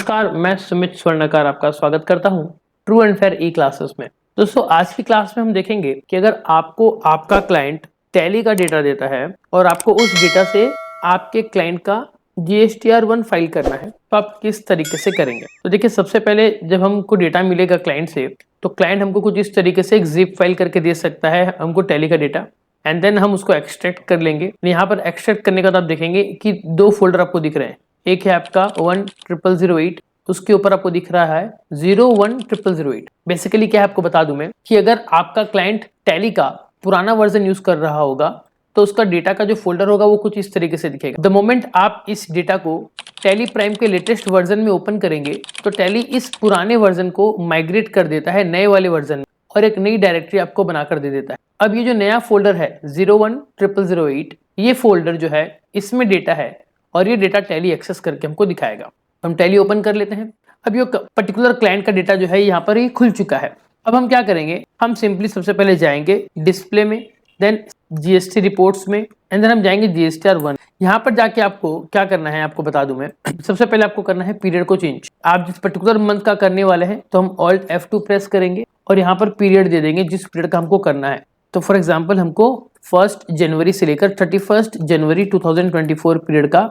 नमस्कार, मैं सुमित स्वर्णकार आपका स्वागत करता हूं true and fair E classes में। दोस्तों, आज की क्लास में हम देखेंगे कि अगर आपको आपका क्लाइंट टैली का डेटा देता है और आपको उस डेटा से आपके क्लाइंट का GSTR1 फाइल करना है तो आप किस तरीके से करेंगे। तो देखिए, सबसे पहले जब हमको डेटा मिलेगा क्लाइंट से तो क्लाइंट हमको कुछ इस तरीके से एक जिप फाइल करके दे सकता है हमको टैली का डेटा, एंड देन हम उसको एक्सट्रैक्ट कर लेंगे। यहाँ पर एक्सट्रैक्ट करने के बाद आप देखेंगे कि दो फोल्डर आपको दिख रहे हैं। एक है आपका 10008, उसके ऊपर आपको दिख रहा है 010008। बेसिकली क्या है आपको बता दूं मैं कि अगर आपका क्लाइंट टैली का पुराना वर्जन यूज कर रहा होगा तो उसका डेटा का जो फोल्डर होगा वो कुछ इस तरीके से दिखेगा। द मोमेंट आप इस डेटा को टैली प्राइम के लेटेस्ट वर्जन में ओपन करेंगे तो टैली इस पुराने वर्जन को माइग्रेट कर देता है नए वाले वर्जन में और एक नई डायरेक्टरी आपको बनाकर दे देता है। अब ये जो नया फोल्डर है 010008, ये फोल्डर जो है इसमें डेटा है और ये डेटा टैली एक्सेस करके हमको दिखाएगा। हम टैली ओपन कर लेते हैं। अब ये पर्टिकुलर क्लाइंट का डेटा जो है यहाँ पर ये खुल चुका है। अब हम क्या करेंगे, हम सिंपली सबसे पहले जाएंगे डिस्प्ले में, देन GST रिपोर्ट्स में, एंड देन हम जाएंगे GSTR1। यहाँ पर जाके आपको क्या करना है आपको बता दूं मैं। सबसे पहले आपको करना है पीरियड को चेंज। आप जिस पर्टिकुलर मंथ का करने वाले हैं तो हम Alt F2 प्रेस करेंगे और यहाँ पर पीरियड दे देंगे जिस पीरियड का हमको करना है। तो फॉर एग्जाम्पल हमको 1 जनवरी से लेकर 31 जनवरी 2024 पीरियड का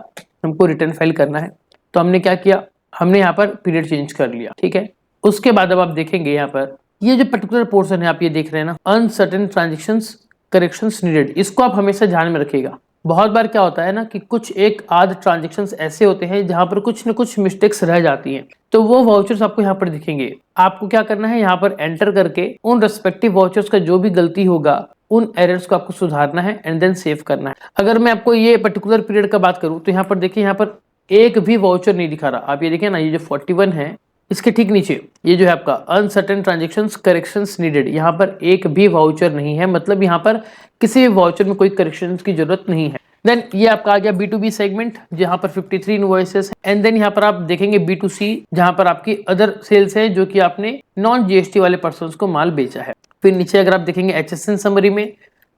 हमको रिटर्न फाइल करना है। तो हमने क्या किया, हमने यहाँ पर पीरियड चेंज कर लिया। ठीक है, उसके बाद अब आप देखेंगे यहाँ पर ये जो पर्टिकुलर पोर्शन है आप ये देख रहे हैं ना, अनसर्टेन ट्रांजेक्शंस करेक्शंस नीडेड, इसको आप हमेशा ध्यान में रखिएगा। बहुत बार क्या होता है ना कि कुछ एक आध ट्रांजेक्शंस ऐसे होते हैं जहां पर कुछ न कुछ मिस्टेक्स रह जाती हैं, तो वो वाउचर्स आपको यहाँ पर दिखेंगे। आपको क्या करना है, यहाँ पर एंटर करके उन रेस्पेक्टिव वाउचर्स का जो भी गलती होगा उन एरर्स को आपको सुधारना है एंड देन सेव करना है। अगर मैं आपको ये पर्टिकुलर पीरियड का बात करूं तो यहाँ पर देखिए, यहाँ पर एक भी वाउचर नहीं दिखा रहा। आप ये देखिए ना, ये जो 41 है इसके ठीक नीचे ये जो है आपका अनसर्टेन ट्रांजेक्शंस करेक्शंस नीडेड, यहाँ पर एक भी वाउचर नहीं है। मतलब यहाँ पर किसी भी वाउचर में कोई करेक्शंस की जरूरत नहीं है। देन ये आपका आ गया B2B सेगमेंट जहां पर 53 इनवॉइसेस, एंड देन यहाँ पर आप देखेंगे B2C जहां पर आपकी अदर सेल्स है जो कि आपने नॉन GST वाले पर्सन को माल बेचा है। फिर नीचे अगर आप देखेंगे HSN समरी में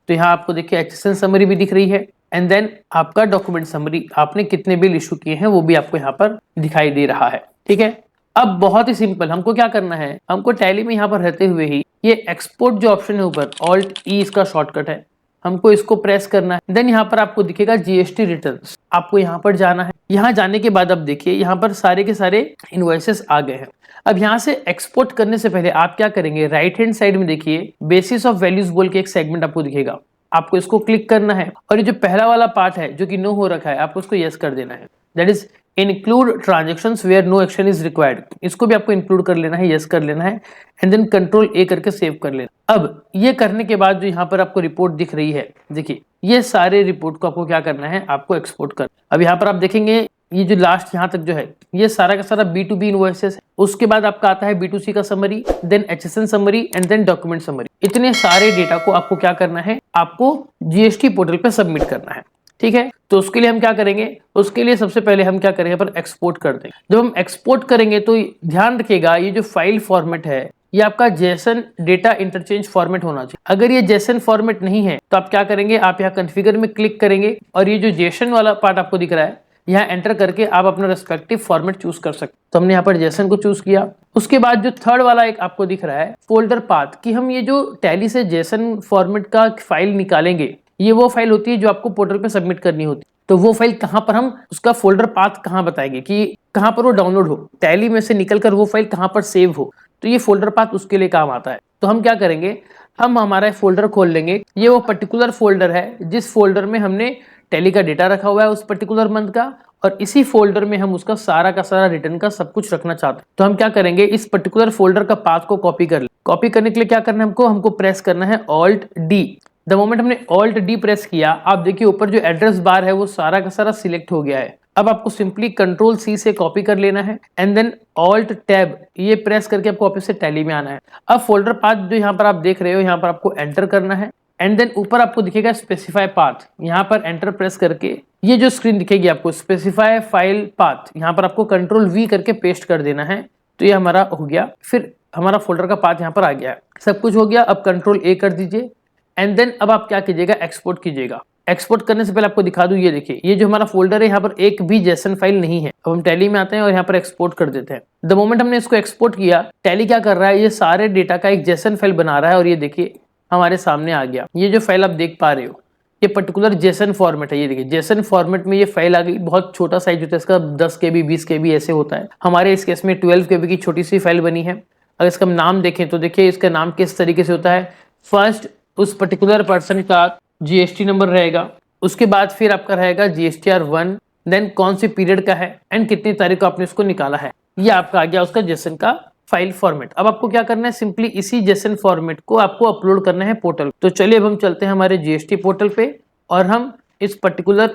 तो यहाँ आपको देखिए HSN समरी भी दिख रही है, एंड देन आपका डॉक्यूमेंट समरी, आपने कितने बिल इशू किए हैं वो भी आपको यहाँ पर दिखाई दे रहा है। ठीक है, अब बहुत ही सिंपल, हमको क्या करना है, हमको टैली में यहाँ पर रहते हुए ही ये एक्सपोर्ट जो ऑप्शन है ऊपर Alt E इसका शॉर्टकट है, हमको इसको प्रेस करना है। देन यहाँ पर आपको दिखेगा GST रिटर्न्स, आपको यहाँ पर जाना है। यहाँ जाने के बाद अब देखिए यहाँ पर सारे के सारे इनवॉइसेस आ गए हैं। अब यहाँ से एक्सपोर्ट करने से पहले आप क्या करेंगे, राइट हैंड साइड में देखिए बेसिस ऑफ वैल्यूज बोल के एक सेगमेंट आपको दिखेगा, आपको इसको क्लिक करना है और ये जो पहला वाला पार्ट है जो कि नो हो रखा है आपको उसको यस कर देना है। That is include transactions where no action is required, इसको भी आपको इंक्लूड कर लेना है, यस कर लेना है, एंड देन कंट्रोल A करके सेव कर लेना। अब ये करने के बाद जो यहाँ पर आपको रिपोर्ट दिख रही है, देखिए ये सारे रिपोर्ट को आपको क्या करना है, आपको एक्सपोर्ट करना। अब यहाँ पर आप देखेंगे ये जो लास्ट यहाँ तक जो है ये सारा का सारा B2B इनवॉइसेस है। उसके बाद आपका आता है B2C का summary, then HSN summary, and then document summary. इतने सारे डेटा को आपको क्या करना है, आपको GST पोर्टल पे सबमिट करना है। ठीक है, तो उसके लिए हम क्या करेंगे, उसके लिए सबसे पहले हम क्या करेंगे, पर एक्सपोर्ट कर देंगे। जब हम एक्सपोर्ट करेंगे तो ध्यान रखिएगा ये जो फाइल फॉर्मेट है ये आपका JSON डेटा इंटरचेंज फॉर्मेट होना चाहिए। अगर ये JSON फॉर्मेट नहीं है तो आप क्या करेंगे, आप यहाँ कॉन्फ़िगर में क्लिक करेंगे और ये जो JSON वाला पार्ट आपको दिख रहा है यहाँ एंटर करके आप अपना रेस्पेक्टिव फॉर्मेट चूज कर सकते। तो हमने यहाँ पर JSON को चूज किया। उसके बाद जो थर्ड वाला एक आपको दिख रहा है फोल्डर पाथ, कि हम ये जो टैली से JSON फॉर्मेट का फाइल निकालेंगे, ये वो फाइल होती है जो आपको पोर्टल पे सबमिट करनी होती है। तो वो फाइल कहाँ पर, हम उसका फोल्डर पाथ कहाँ बताएंगे कि कहाँ पर वो डाउनलोड हो, टैली में से निकलकर वो फाइल कहाँ पर सेव हो, तो ये फोल्डर पाथ उसके लिए काम आता है। तो हम क्या करेंगे, हम हमारा फोल्डर खोल लेंगे। ये वो पर्टिकुलर फोल्डर है जिस फोल्डर में हमने टैली का डेटा रखा हुआ है उस पर्टिकुलर मंथ का, और इसी फोल्डर में हम उसका सारा का सारा रिटर्न का सब कुछ रखना चाहते हैं। तो हम क्या करेंगे, इस पर्टिकुलर फोल्डर का पाथ को कॉपी कर ले। कॉपी करने के लिए क्या करना है, हमको प्रेस करना है Alt D। द मोमेंट हमने Alt D प्रेस किया, आप देखिए ऊपर जो एड्रेस बार है वो सारा का सारा सिलेक्ट हो गया है। अब आपको सिंपली Ctrl C से कॉपी कर लेना है, एंड देन Alt Tab ये प्रेस करके आपको वापस से टैली में आना है। अब फोल्डर पाथ जो यहाँ पर आप देख रहे हो यहाँ पर आपको एंटर करना है, एंड देन ऊपर आपको दिखेगा स्पेसिफाई पाथ, यहाँ पर एंटर प्रेस करके ये जो स्क्रीन दिखेगी आपको स्पेसिफाई फाइल पाथ, यहाँ पर आपको Ctrl V करके पेस्ट कर देना है। तो ये हमारा हो गया, फिर हमारा फोल्डर का पाथ यहाँ पर आ गया है, सब कुछ हो गया। अब Ctrl A कर दीजिए, एंड देन अब आप क्या कीजिएगा, एक्सपोर्ट कीजिएगा। एक्सपोर्ट करने से पहले आपको दिखा दूं, ये देखिए ये जो हमारा फोल्डर है यहाँ पर एक भी जेसन फाइल नहीं है। अब हम टैली में आते हैं और यहाँ पर एक्सपोर्ट कर देते हैं। द मोमेंट हमने इसको एक्सपोर्ट किया, टैली क्या कर रहा है, ये सारे डेटा का एक जेसन फाइल बना रहा है और ये देखिए हमारे सामने आ गया। ये जो फाइल आप देख पा रहे हो ये पर्टिकुलर जेसन फॉर्मेट है। ये देखिए जेसन फॉर्मेट में ये फाइल आ गई। बहुत छोटा साइज होता है इसका, 10 KB 20 KB ऐसे होता है। हमारे इस केस में 12 KB की छोटी सी फाइल बनी है। अगर इसका नाम देखें तो देखिए इसका नाम किस तरीके से होता है। फर्स्ट उस पर्टिकुलर पर्सन का GST नंबर रहेगा, उसके बाद फिर आपका रहेगा GSTR1, देन कौन से पीरियड का है एंड कितनी तारीख को आपने उसको निकाला है। ये आपका आ गया उसका जेसन का फाइल फॉर्मेट। अब आपको क्या करना है, सिंपली इसी जेसन फॉर्मेट को आपको अपलोड करना है पोर्टल। तो चलिए अब हम चलते हैं हमारे GST पोर्टल पे और हम इस पर्टिकुलर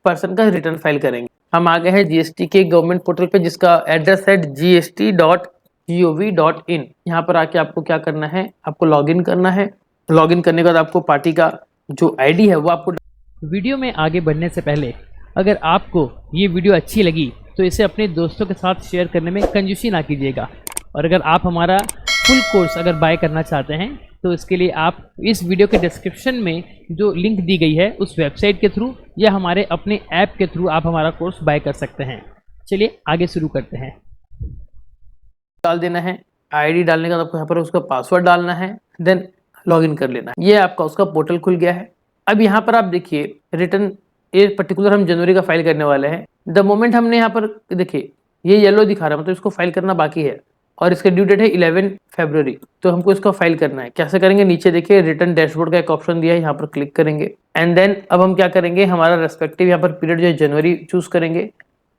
पर्सन का रिटर्न फाइल करेंगे। हम आ गए हैं GST के गवर्नमेंट पोर्टल पे जिसका एड्रेस है gst.gov.in। यहाँ पर आके आपको क्या करना है, आपको लॉगिन करना है। लॉगिन करने के बाद आपको पार्टी का जो ID है वो आपको। वीडियो में आगे बढ़ने से पहले अगर आपको ये वीडियो अच्छी लगी तो इसे अपने दोस्तों के साथ शेयर करने में कंजूसी ना कीजिएगा। और अगर आप हमारा फुल कोर्स अगर बाय करना चाहते हैं तो इसके लिए आप इस वीडियो के डिस्क्रिप्शन में जो लिंक दी गई है उस वेबसाइट के थ्रू या हमारे अपने ऐप के थ्रू आप हमारा कोर्स बाय कर सकते हैं। चलिए आगे शुरू करते हैं। डाल देना है, ID डालने का आपको यहाँ पर उसका पासवर्ड डालना है, देन लॉगिन कर लेना है। ये आपका उसका पोर्टल खुल गया है। अब यहाँ पर आप देखिए रिटर्न ये पर्टिकुलर हम जनवरी का फाइल करने वाले हैं। द मोमेंट हमने यहाँ पर देखिए ये येलो दिखा रहा है, मतलब इसको फाइल करना बाकी है और इसका ड्यू डेट है 11 फरवरी। तो हमको इसको फाइल करना है। कैसे करेंगे, नीचे देखिए रिटर्न डैशबोर्ड का एक ऑप्शन दिया है, यहाँ पर क्लिक करेंगे एंड देन अब हम क्या करेंगे, हमारा रेस्पेक्टिव यहाँ पर पीरियड जो है जनवरी चूज करेंगे।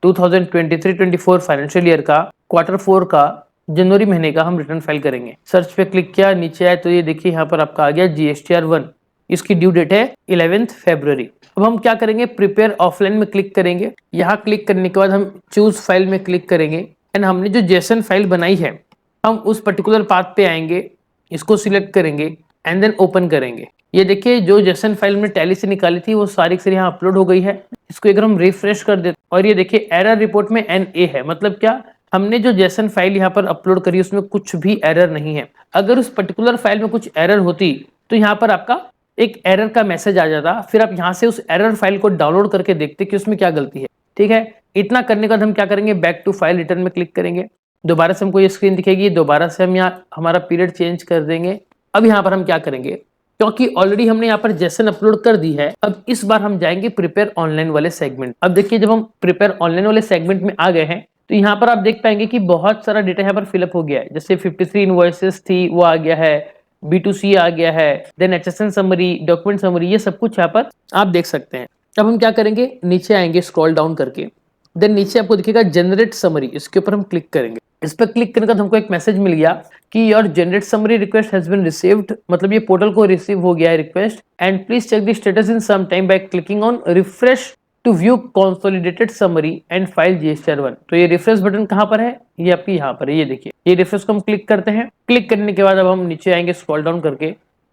2023-24 फाइनेंशियल ईयर का Q4 का जनवरी महीने का हम रिटर्न फाइल करेंगे। सर्च पे क्लिक किया, नीचे आए तो ये देखिए यहाँ पर आपका आ गया GSTR1। इसकी ड्यू डेट है 11 फरवरी। अब हम क्या करेंगे, प्रिपेयर ऑफलाइन में क्लिक करेंगे। यहाँ क्लिक करने के बाद हम चूज फाइल में क्लिक करेंगे एंड हमने जो जेसन फाइल बनाई है हम उस पर्टिकुलर पाथ पे आएंगे, इसको सिलेक्ट करेंगे एंड देन ओपन करेंगे। ये देखिए जो जेसन फाइल में टैली से निकाली थी वो सारी की यहाँ अपलोड हो गई है। इसको अगर हम रिफ्रेश कर देते और ये देखिए एरर रिपोर्ट में NA है, मतलब क्या, हमने जो जेसन फाइल यहाँ पर अपलोड करी उसमें कुछ भी एरर नहीं है। अगर उस पर्टिकुलर फाइल में कुछ एरर होती तो यहाँ पर आपका एक एरर का मैसेज आ जाता, फिर आप यहाँ से उस एरर फाइल को डाउनलोड करके देखते कि उसमें क्या गलती है। ठीक है, इतना करने के बाद हम क्या करेंगे, बैक टू फाइल रिटर्न में क्लिक करेंगे। दोबारा से हमको ये स्क्रीन दिखेगी, दोबारा से हम यहाँ हमारा पीरियड चेंज कर देंगे। अब यहाँ पर हम क्या करेंगे, क्योंकि ऑलरेडी हमने यहाँ पर जेसन अपलोड कर दी है, अब इस बार हम जाएंगे प्रिपेयर ऑनलाइन वाले सेगमेंट। अब देखिए जब हम प्रिपेयर ऑनलाइन वाले सेगमेंट में आ गए हैं तो यहाँ पर आप देख पाएंगे कि बहुत सारा डेटा यहाँ पर फिलअप हो गया है। जैसे 53 इनवॉइसेस थी वो आ गया है, B2C आ गया है, then HSN summary, document summary, ये सब कुछ यहाँ पर आप देख सकते हैं। अब हम क्या करेंगे, नीचे आएंगे स्क्रॉल डाउन करके, देन नीचे आपको दिखेगा जनरेट समरी, इसके ऊपर हम क्लिक करेंगे। इस पर क्लिक करने के बाद हमको एक मैसेज मिल गया कि your generate summary request has been received, मतलब ये पोर्टल को रिसीव हो गया है request, and please check the status in some time by clicking on refresh to view consolidated summary and file GSTR1। तो ये रिफ्रेश बटन कहाँ पर है, ये आपकी यहाँ पर है। ये देखिए ये रिफ्रेश को हम क्लिक करते हैं। क्लिक करने के बाद अब हम नीचे आएंगे स्क्रॉल डाउन करके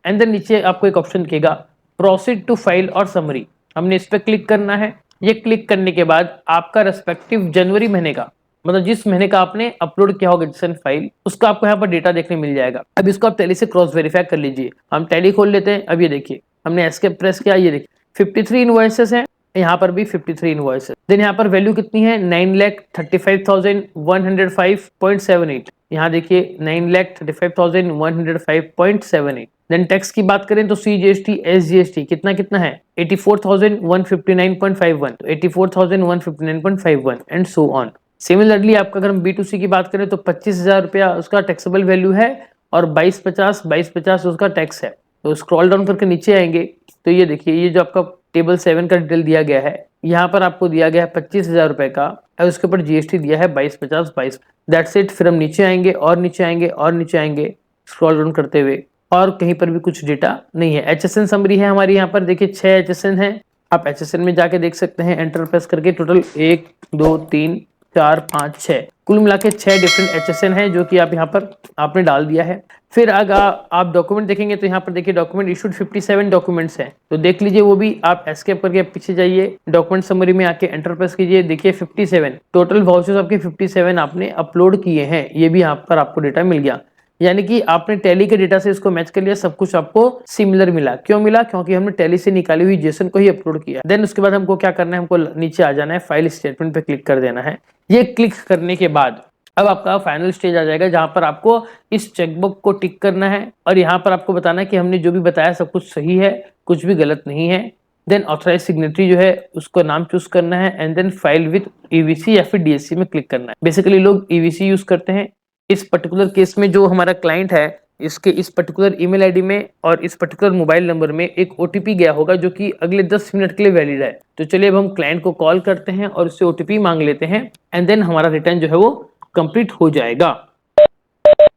एंड देन नीचे आपको एक ऑप्शन दिखेगा प्रोसीड टू फाइल और समरी, हमने इस पर क्लिक करना है। ये क्लिक करने के बाद आपका रेस्पेक्टिव जनवरी महीने का, मतलब जिस महीने का आपने अपलोड किया होगा जेसन फाइल, उसका आपको यहाँ पर डेटा देखने मिल जाएगा। अब इसको आप टैली से क्रॉस वेरीफाई कर लीजिए। हम टैली खोल लेते हैं। अब ये देखिए हमने एस्केप प्रेस किया, ये देखिए 53 इनवॉइसेस हैं, यहाँ पर भी 53 इनवॉइसेस। देन यहाँ पर वैल्यू कितनी है, 9,35,105.78। यहाँ देखिए 9,35,105.78। देन टैक्स की बात करें तो CGST SGST कितना कितना है, 84,159.51, तो 84,159.51 एंड सो ऑन। सिमिलरली आपका अगर हम B2C की बात करें तो 25,000 रुपया उसका टैक्सेबल वैल्यू है और 2250 उसका टैक्स है। तो स्क्रॉल डाउन करके नीचे आएंगे तो ये देखिए ये जो आपका टेबल 7 का डिटेल दिया गया है, यहाँ पर आपको दिया गया है 25,000 रुपए का और उसके ऊपर GST दिया है 2250 दैट्स इट। फिर हम नीचे आएंगे और नीचे आएंगे और नीचे आएंगे स्क्रॉल डाउन करते हुए और कहीं पर भी कुछ डेटा नहीं है। HSN समरी है हमारी, यहाँ पर देखिए 6 HSN है, आप HSN में जाके देख सकते हैं। एंटर प्रेस करके टोटल 1 2 3 4 5 6 कुल मिला के 6 डिफरेंट HSN है जो कि आप यहाँ पर आपने डाल दिया है। फिर अगर आप डॉक्यूमेंट देखेंगे तो यहाँ पर देखिए डॉक्यूमेंट इशूड 57 डॉक्यूमेंट्स हैं, तो देख लीजिए वो भी। आप एस्केप करके पीछे जाइए, डॉक्यूमेंट समरी में आके एंटर प्रेस कीजिए, देखिए 57 टोटल वाउचर्स आपके 57 आपने अपलोड किए हैं, ये भी यहाँ पर आपको डेटा मिल गया। यानी कि आपने टैली के डेटा से इसको मैच कर लिया, सब कुछ आपको सिमिलर मिला। क्यों मिला? क्योंकि हमने टैली से निकाली हुई जेसन को ही अपलोड किया। देन उसके बाद हमको क्या करना है, हमको नीचे आ जाना है, फाइल स्टेटमेंट पे क्लिक कर देना है। ये क्लिक करने के बाद अब आपका फाइनल स्टेज आ जाएगा जहां पर आपको इस चेकबॉक्स को टिक करना है और यहाँ पर आपको बताना है कि हमने जो भी बताया सब कुछ सही है, कुछ भी गलत नहीं है। देन ऑथराइज सिग्नेटरी जो है उसको नाम चूज करना है and then file with EVC या फिर डीएससी में क्लिक करना है। बेसिकली लोग ईवीसी यूज करते हैं। इस पर्टिकुलर केस में जो हमारा क्लाइंट है, इसके इस पर्टिकुलर ईमेल आईडी में और इस पर्टिकुलर मोबाइल नंबर में एक ओटीपी गया होगा जो कि अगले 10 मिनट के लिए वैलिड है। तो चलिए अब हम क्लाइंट को कॉल करते हैं और उससे ओटीपी मांग लेते हैं एंड देन हमारा रिटर्न जो है वो कंप्लीट हो जाएगा।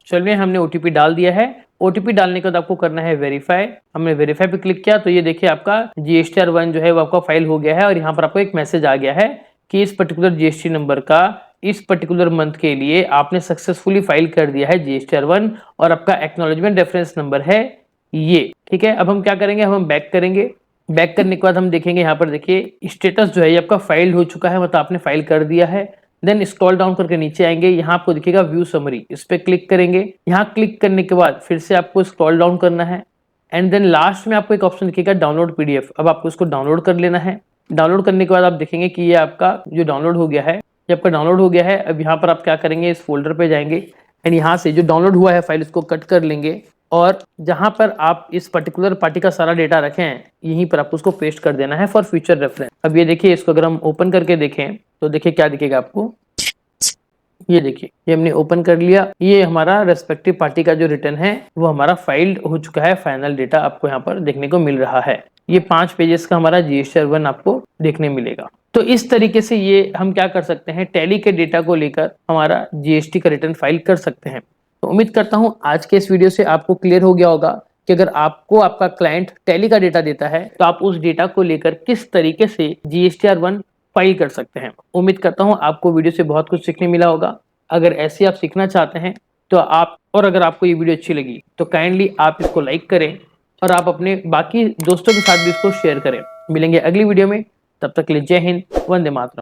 चलिए हमने ओटीपी डाल दिया है। ओटीपी डालने के बाद आपको करना है वेरीफाई। हमने वेरीफाई पे क्लिक किया तो ये देखिए आपका GSTR1 जो है वो आपका फाइल हो गया है और यहाँ पर आपको एक मैसेज आ गया है कि इस पर्टिकुलर GST नंबर का इस पर्टिकुलर मंथ के लिए आपने सक्सेसफुली फाइल कर दिया है GSTR1 और आपका एक्नॉलेजमेंट रेफरेंस नंबर है ये। ठीक है, अब हम क्या करेंगे, हम बैक करेंगे। बैक करने के बाद हम देखेंगे यहाँ पर देखिए स्टेटस जो है ये आपका फाइल हो चुका है, मतलब आपने फाइल कर दिया है। देन स्क्रॉल डाउन करके नीचे आएंगे, यहाँ आपको दिखेगा व्यू समरी, इस पे क्लिक करेंगे। यहाँ क्लिक करने के बाद फिर से आपको स्क्रॉल डाउन करना है एंड देन लास्ट में आपको एक ऑप्शन दिखेगा डाउनलोड पीडीएफ। अब आपको इसको डाउनलोड कर लेना है। डाउनलोड करने के बाद आप देखेंगे कि ये आपका जो डाउनलोड हो गया है, ये आपका डाउनलोड हो गया है। अब यहाँ पर आप क्या करेंगे, इस फोल्डर पे जाएंगे एंड यहाँ से जो डाउनलोड हुआ है फाइल इसको कट कर लेंगे और जहां पर आप इस पर्टिकुलर पार्टी का सारा डेटा रखे हैं यहीं पर आपको उसको पेस्ट कर देना है फॉर फ्यूचर रेफरेंस। अब ये देखिए, इसको अगर हम ओपन करके देखें तो देखिए क्या दिखेगा आपको, ये देखिए ये हमने ओपन कर लिया। ये हमारा रेस्पेक्टिव पार्टी का जो रिटर्न है वो हमारा फाइल्ड हो चुका है। फाइनल डेटा आपको यहाँ पर देखने को मिल रहा है। ये 5 पेजेस का हमारा GSTR1 आपको देखने मिलेगा। तो इस तरीके से ये हम क्या कर सकते हैं, टैली के डेटा को लेकर हमारा GST का रिटर्न फाइल कर सकते हैं। तो उम्मीद करता हूं आज के इस वीडियो से आपको क्लियर हो गया होगा कि अगर आपको आपका क्लाइंट टैली का डेटा देता है तो आप उस डेटा को लेकर किस तरीके से GSTR1 फाइल कर सकते हैं। उम्मीद करता हूं आपको वीडियो से बहुत कुछ सीखने मिला होगा। अगर ऐसे आप सीखना चाहते हैं तो अगर आपको ये वीडियो अच्छी लगी तो काइंडली आप इसको लाइक करें और आप अपने बाकी दोस्तों के साथ भी इसको शेयर करें। मिलेंगे अगली वीडियो में, तब तक के लिए जय हिंद, वंदे मातरम।